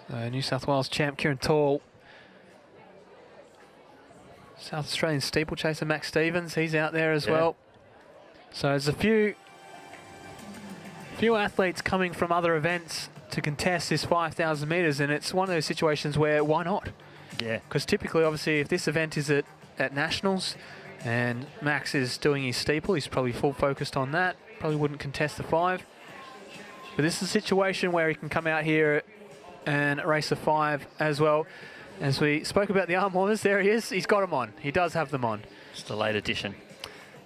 New South Wales champ Kieran Tall. South Australian steeplechaser Max Stevens, he's out there as well. So there's a few athletes coming from other events to contest this 5,000 metres, and it's one of those situations where why not? Yeah. Because typically, obviously, if this event is at Nationals and Max is doing his steeple, he's probably full focused on that. Probably wouldn't contest the 5. But this is a situation where he can come out here and race the 5 as well. As we spoke about the arm warmers, there he is. He's got them on. He does have them on. Just a late addition.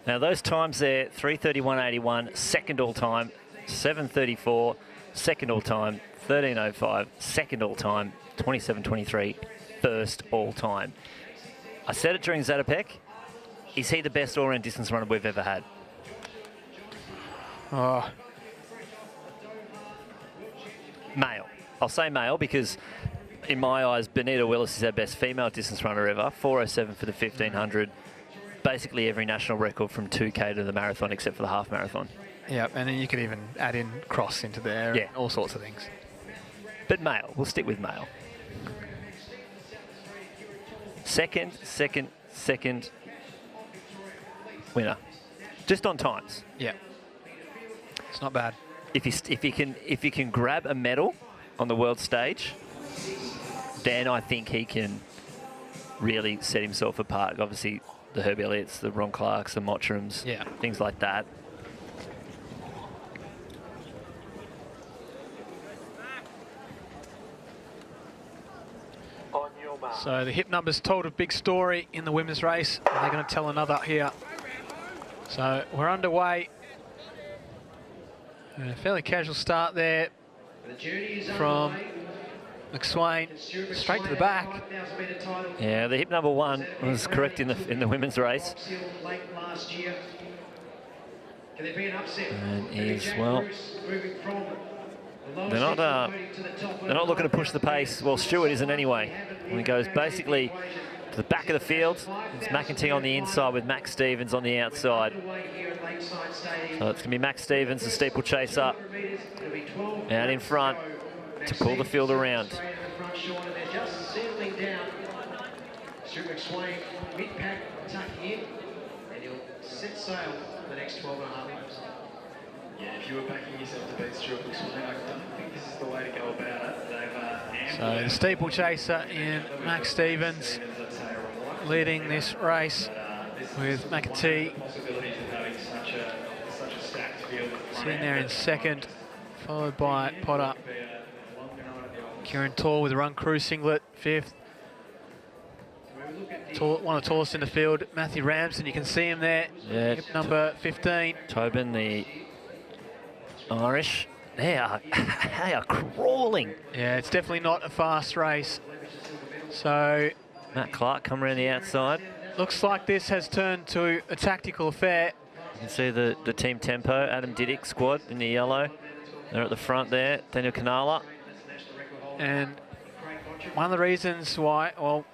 Now those times there, 3:31.81, second all time, 7:34, second all time, 13:05, second all time, 27:23, first all time. I said it during Zatopek. Is he the best all-round distance runner we've ever had? Oh. Male. I'll say male because in my eyes, Benita Willis is our best female distance runner ever. 4:07 for the 1500. Basically every national record from 2K to the marathon except for the half marathon. Yeah, and then you could even add in cross into there. Yeah. And all sorts of things. But male. We'll stick with male. Second winner. Just on times. Yeah. It's not bad. If he can grab a medal on the world stage, then I think he can really set himself apart. Obviously, the Herb Elliott's, the Ron Clarks, the Mottrams, things like that. So the hip numbers told a big story in the women's race, and they're going to tell another here. So we're underway. And a fairly casual start there from McSwain, straight to the back. Yeah, the hip number 1 was correct in the women's race. And is, well, they're not looking to push the pace. Well, Stewart isn't anyway. And he goes basically to the back of the field. It's McEntee on the inside with Max Stevens on the outside. So it's going to be Max Stevens, the steeplechaser, out in front to pull the field around. Yeah, if you were backing yourself to beat Stuart McSwain, I don't think this is the way to go about it. So the steeplechaser in Max Stevens leading this race with McEntee sitting there in second, followed by Potter. Kieran Tall with a Run Crew singlet, 5th. One of the tallest in the field, Matthew Ramsden, you can see him there, number 15. Tobin, the Irish, they are crawling. Yeah, it's definitely not a fast race. So Matt Clark come around the outside. Looks like this has turned to a tactical affair. You can see the team tempo, Adam Diddick squad in the yellow. They're at the front there, Daniel Canala. And one of the reasons why, well,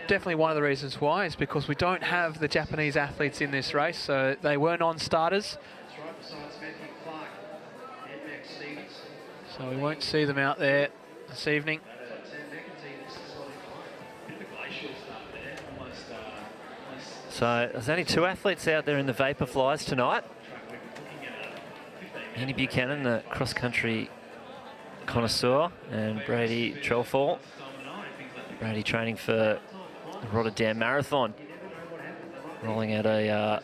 definitely one of the reasons why is because we don't have the Japanese athletes in this race, so they were non-starters. So we won't see them out there this evening. So there's only 2 athletes out there in the Vaporflies tonight. Andy Buchanan, the cross-country connoisseur, and Brady Trelfall. Brady training for the Rotterdam Marathon. Rolling out a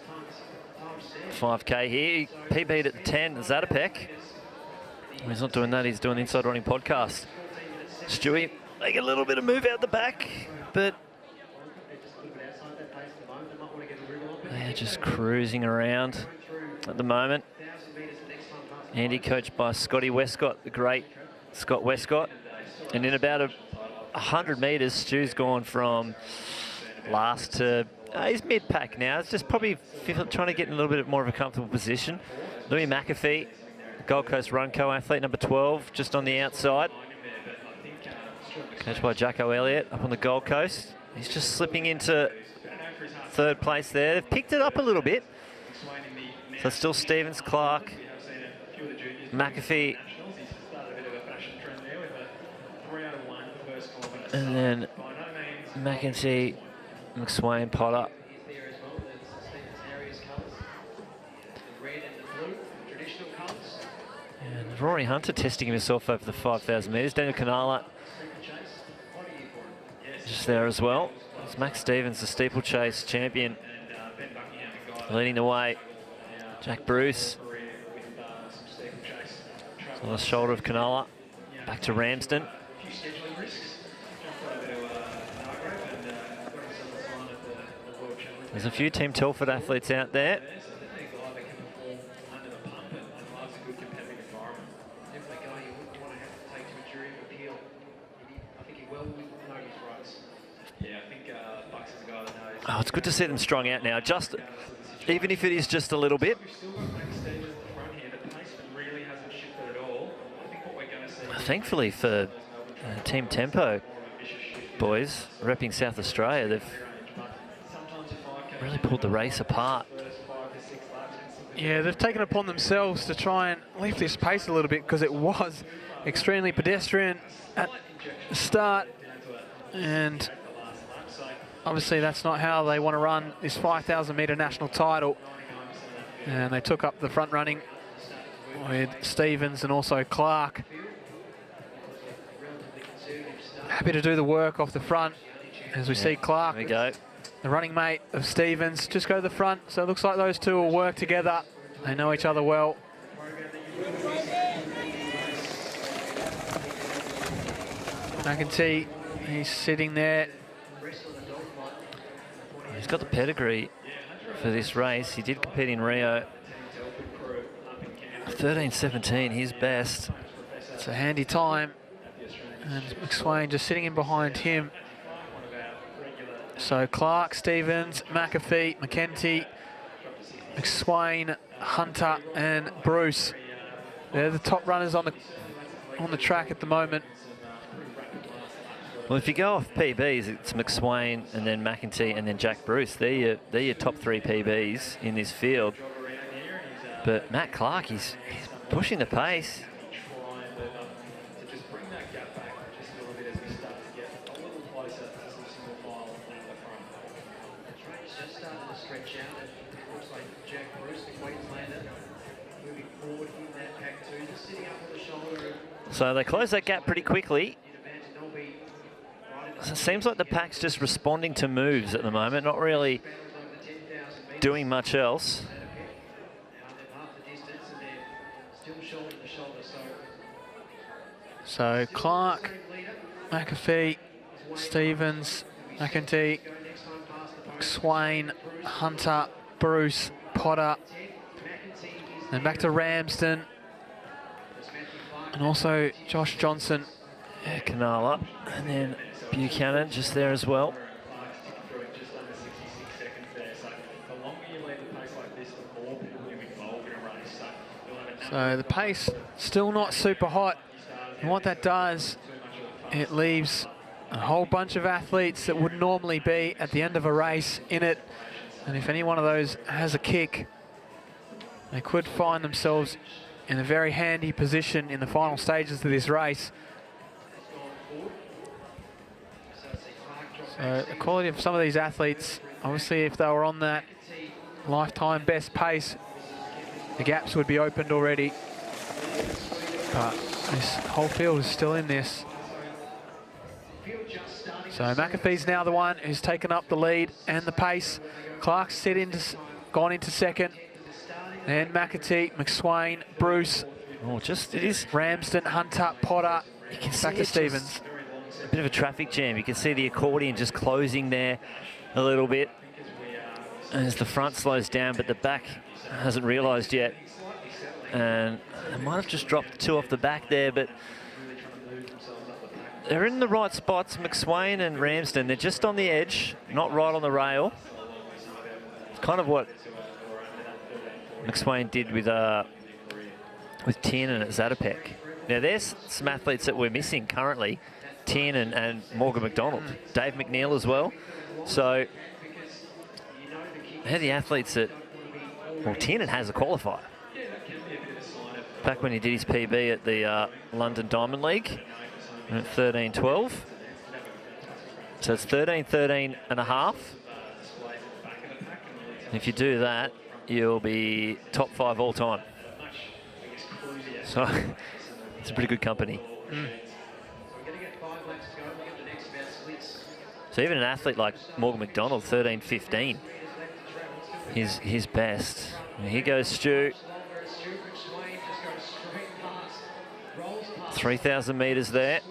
5K here. PB'd at the 10, Zatopek. He's not doing that, he's doing the Inside Running podcast. Stewie making a little bit of move out the back, but they're just cruising around at the moment. Andy coached by Scotty Westcott, the great Scott Westcott. And in about 100 metres, Stu's gone from last to, he's mid-pack now. It's just probably trying to get in a little bit more of a comfortable position. Louis McAfee, Gold Coast Run Co-athlete, number 12, just on the outside. Coached by Jacko Elliott up on the Gold Coast. He's just slipping into 3rd place there. They've picked it up a little bit. So still Stevens, Clark, McAfee. And then McEntee, McSwain, Potter. And Rory Hunter testing himself over the 5,000 metres. Daniel Canala just there as well. It's Max Stevens, the steeplechase champion, leading the way. Jack Bruce on the shoulder of Canala. Back to Ramsden. There's a few Team Telford athletes out there. Oh, it's good to see them strung out now, just even if it is just a little bit. Thankfully for Team Tempo boys, repping South Australia, they've really pulled the race apart. Yeah, they've taken it upon themselves to try and lift this pace a little bit because it was extremely pedestrian at the start, and obviously that's not how they want to run this 5,000 metre national title. And they took up the front running with Stevens and also Clark. Happy to do the work off the front as we see Clark, There we go. the running mate of Stevens, just go to the front. So it looks like those two will work together. They know each other well. McEntee, he's sitting there. He's got the pedigree for this race. He did compete in Rio. 13:17, his best. It's a handy time. And McSwain just sitting in behind him. So Clark, Stevens, McAfee, McEntee, McSwain, Hunter and Bruce. They're the top runners on the track at the moment. Well, if you go off PBs, it's McSwain and then McEntee and then Jack Bruce. They're your top 3 PBs in this field. But Matt Clark, he's pushing the pace. So they close that gap pretty quickly. So it seems like the pack's just responding to moves at the moment, not really doing much else. So Clark, McAfee, Stevens, McEntee, McSwain, Hunter, Bruce, Potter, and back to Ramsden, and also Josh Johnson. Yeah, Canala, and then Buchanan just there as well. So the pace still not super hot, and what that does, it leaves a whole bunch of athletes that would normally be at the end of a race in it, and if any one of those has a kick, they could find themselves in a very handy position in the final stages of this race. So the quality of some of these athletes, obviously if they were on that lifetime best pace, the gaps would be opened already. But this whole field is still in this. So McAfee's now the one who's taken up the lead and the pace. Clark's gone into second. Then McEntee, McSwain, Bruce. Oh, just it is Ramsden, Hunter, Potter. You can back see to it's Stevens. a bit of a traffic jam. You can see the accordion just closing there a little bit as the front slows down, but the back hasn't realised yet. And they might have just dropped 2 off the back there, but they're in the right spots. McSwain and Ramsden, they're just on the edge, not right on the rail. It's kind of what McSwain did with Tiernan at Zatopek. Now there's some athletes that we're missing currently, Tiernan and Morgan McDonald, Dave McNeil as well. So they're the athletes that, well, Tiernan has a qualifier. Back when he did his PB at the London Diamond League at 13:12. So it's 13 and a half. If you do that, you'll be top 5 all time. So it's a pretty good company. So even an athlete like Morgan McDonald, 13:15, his best. And here goes Stu. 3,000 metres there.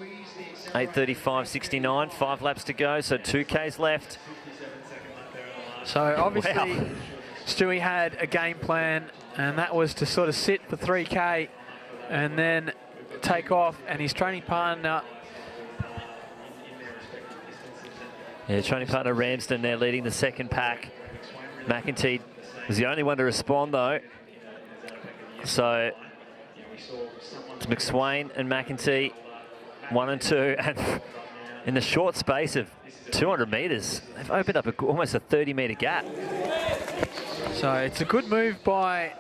8:35.69, 5 laps to go, so 2Ks left. So obviously, Wow. Stewie had a game plan, and that was to sort of sit for 3K and then take off, and his training partner... Yeah, training partner Ramsden there leading the second pack. McEntee was the only one to respond though. So it's McSwain and McEntee, 1 and 2, and in the short space of 200 metres, they've opened up almost a 30-metre gap. So it's a good move by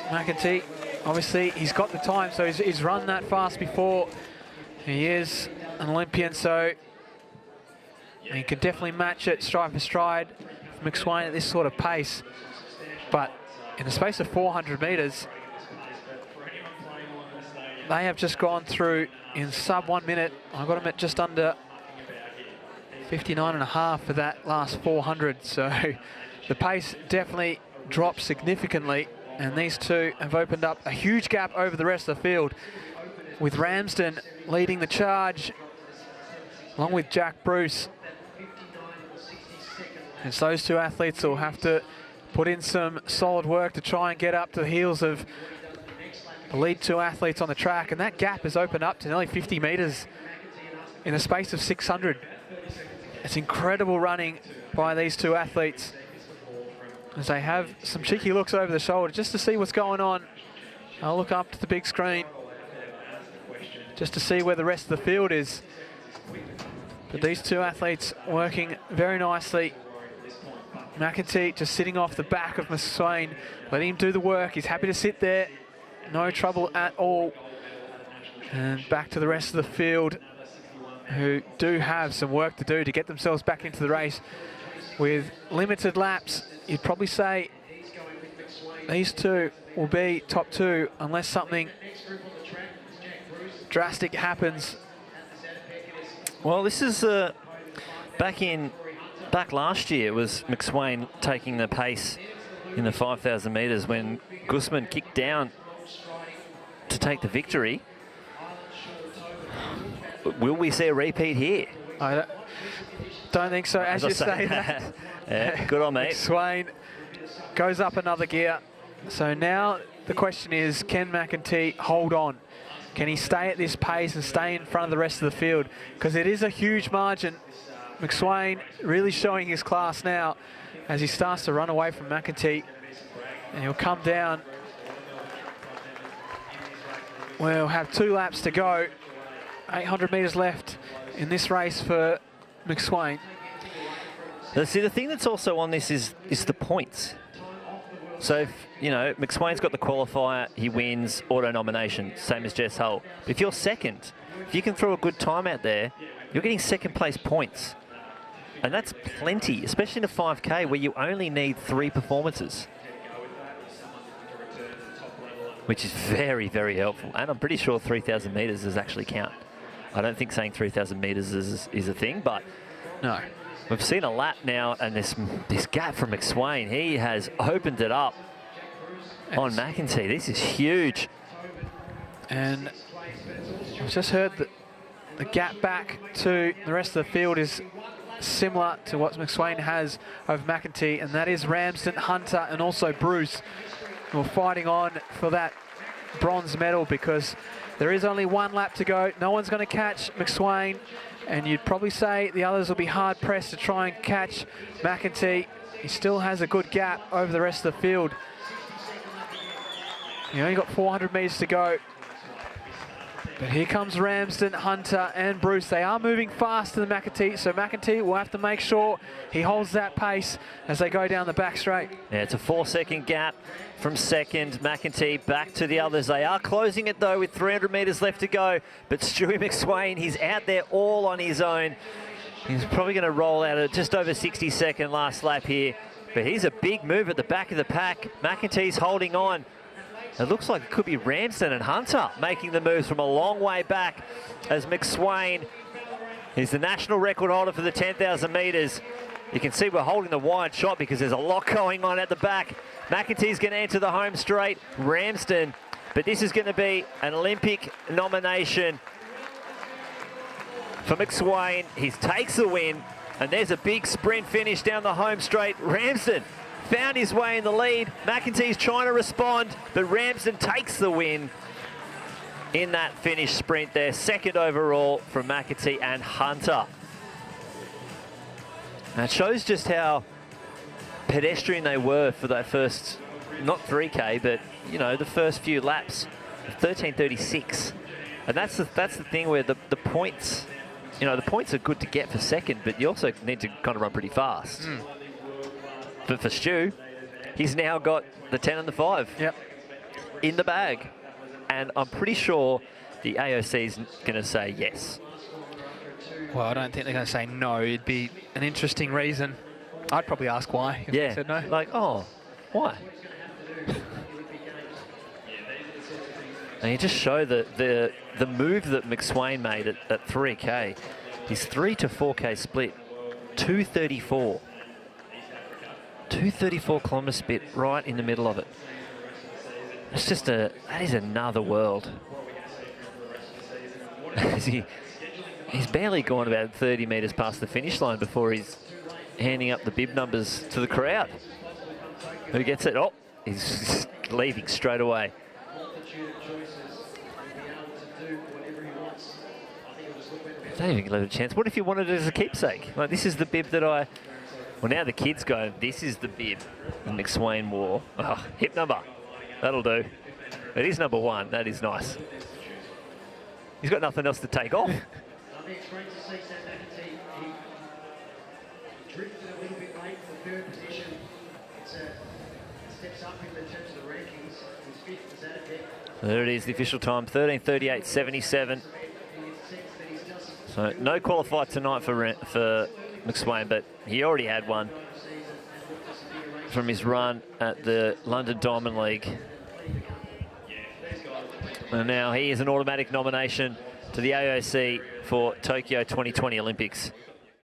McEntee. Obviously, he's got the time, so he's run that fast before. He is an Olympian, so he can definitely match it stride for stride. McSwain at this sort of pace. But in the space of 400 metres, they have just gone through in sub 1 minute. I got him at just under 59.5 for that last 400. So the pace definitely dropped significantly, and these two have opened up a huge gap over the rest of the field, with Ramsden leading the charge along with Jack Bruce. And so those two athletes will have to put in some solid work to try and get up to the heels of the lead two athletes on the track, and that gap has opened up to nearly 50 metres in a space of 600. It's incredible running by these two athletes as they have some cheeky looks over the shoulder just to see what's going on. I'll look up to the big screen just to see where the rest of the field is. But these two athletes working very nicely. McEntee just sitting off the back of McSwain, letting him do the work. He's happy to sit there, no trouble at all. And back to the rest of the field, who do have some work to do to get themselves back into the race. With limited laps, you'd probably say these two will be top 2 unless something drastic happens. Well, this is back last year was McSwain taking the pace in the 5,000 metres when Guzman kicked down to take the victory. Will we see a repeat here? I don't think so. As you say that, yeah, good on me. McSwain goes up another gear. So now the question is, can McEntee hold on? Can he stay at this pace and stay in front of the rest of the field? Because it is a huge margin. McSwain really showing his class now as he starts to run away from McEntee. And he'll come down. We'll have 2 laps to go. 800 metres left in this race for McSwain. See, the thing that's also on this is the points. So, if, you know, McSwain's got the qualifier, he wins, auto-nomination, same as Jess Hull. But if you're second, if you can throw a good time out there, you're getting second place points. And that's plenty, especially in a 5K where you only need 3 performances. Which is very, very helpful. And I'm pretty sure 3,000 metres does actually count. I don't think saying 3,000 metres is a thing, but no. We've seen a lap now, and this gap from McSwain, he has opened it up on McEntee. This is huge. And I've just heard that the gap back to the rest of the field is similar to what McSwain has over McEntee, and that is Ramsden, Hunter, and also Bruce, who are fighting on for that bronze medal, because there is only 1 lap to go. No one's going to catch McSwain, and you'd probably say the others will be hard-pressed to try and catch McEntee. He still has a good gap over the rest of the field. He only got 400 metres to go. But here comes Ramsden, Hunter, and Bruce. They are moving fast to the McEntee, so McEntee will have to make sure he holds that pace as they go down the back straight. Yeah, it's a 4-second gap from second. McEntee back to the others. They are closing it, though, with 300 metres left to go. But Stewie McSwain, he's out there all on his own. He's probably going to roll out at just over 60-second last lap here. But he's a big move at the back of the pack. McEntee's holding on. It looks like it could be Ramsden and Hunter making the moves from a long way back as McSwain is the national record holder for the 10,000 metres. You can see we're holding the wide shot because there's a lot going on at the back. McEntee's going to enter the home straight. Ramsden, but this is going to be an Olympic nomination for McSwain. He takes the win, and there's a big sprint finish down the home straight. Ramsden found his way in the lead. McEntee's trying to respond, but Ramsden takes the win in that finish sprint there. Second overall from McEntee and Hunter. Now it shows just how pedestrian they were for that first, not 3K, but you know, the first few laps. 13:36, and that's the thing where the points, you know, the points are good to get for second, but you also need to kind of run pretty fast. But for Stu, he's now got the 10 and the 5 in the bag, and I'm pretty sure the AOC is going to say yes. Well, I don't think they're going to say no. It'd be an interesting reason. I'd probably ask why if they said no. Like, oh, why? And you just show the move that McSwain made at 3K. His 3 to 4K split, 234. 234 kilometre split right in the middle of it. It's just that is another world. He's barely gone about 30 metres past the finish line before he's handing up the bib numbers to the crowd. Who gets it? Oh, he's leaving straight away. I don't even give it a chance. What if you wanted it as a keepsake? Like, this is the bib that well, now the kids go, this is the bib that McSwain wore. Oh, hip number. That'll do. It is number 1. That is nice. He's got nothing else to take off. It's great to see Sam McEntee. He drifted a little bit late for third position. It's steps up in terms of the rankings. He's 5th. Is that a bit? There it is, the official time, 13:38.77. So no qualifier tonight for McSwain, but he already had one from his run at the London Diamond League. And now he is an automatic nomination to the AOC for Tokyo 2020 Olympics.